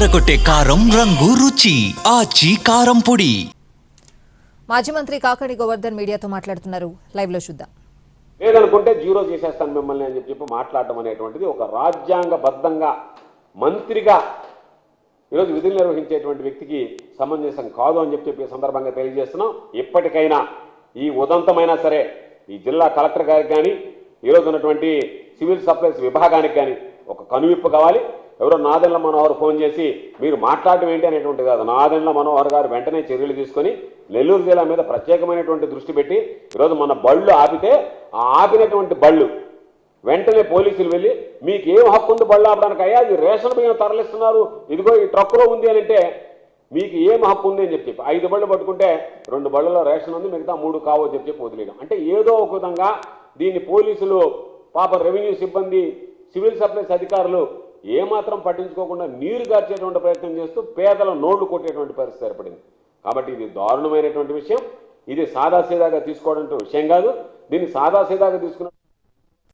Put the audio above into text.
అదరకొట్టే కారం రంగు రుచి ఆచి కారం పొడి. మాజీ మంత్రి కాకాణి గోవర్ధన్ మీడియాతో మాట్లాడుతున్నారు. లైవ్ లో చూద్దాం. లేదనుకుంటే జీరో చేసేస్తాను మిమ్మల్ని అని చెప్పి మాట్లాడడం అనేటువంటిది ఒక రాజ్యాంగబద్ధంగా మంత్రిగా ఈరోజు విధులు నిర్వహించేటువంటి వ్యక్తికి సమంజసం కాదు అని చెప్పి సందర్భంగా తెలియజేస్తున్నాం. ఇప్పటికైనా ఈ ఉదంతమైనా సరే ఈ జిల్లా కలెక్టర్ గారికి కానీ ఈరోజు ఉన్నటువంటి సివిల్ సప్లైస్ విభాగానికి కానీ ఒక కనువిప్పు కావాలి. ఎవరో నాదెండ్ల మనోహర్ ఫోన్ చేసి మీరు మాట్లాడటం ఏంటి అనేటువంటిది కాదు. నాదెండ్ల మనోహర్ గారు వెంటనే చర్యలు తీసుకొని నెల్లూరు జిల్లా మీద ప్రత్యేకమైనటువంటి దృష్టి పెట్టి ఈరోజు మన బళ్ళు ఆపితే ఆ ఆపినటువంటి బళ్ళు వెంటనే పోలీసులు వెళ్ళి మీకు ఏం హక్కు ఉంది బళ్ళు ఆపడానికి, అయ్యా ఇది రేషన్ బియ్యం తరలిస్తున్నారు, ఇదిగో ఈ ట్రక్కులో ఉంది అని అంటే మీకు ఏం హక్కు ఉంది అని చెప్పి 5 బళ్ళు పట్టుకుంటే 2 బళ్ళలో రేషన్ ఉంది, మిగతా 3 కావో చెప్పి వదిలేయడం. అంటే ఏదో ఒక విధంగా దీన్ని పోలీసులు పాప రెవెన్యూ సిబ్బంది సివిల్ సప్లైస్ అధికారులు ఏమాత్రం పట్టించుకోకుండా నీరు గార్చేటువంటి ప్రయత్నం చేస్తూ పేదల నోళ్లు కొట్టేటువంటి పరిస్థితి ఏర్పడింది. కాబట్టి ఇది దారుణమైనటువంటి విషయం. ఇది సాదాసీదాగా తీసుకోవడం విషయం కాదు. దీన్ని సాదాసీదాగా తీసుకున్న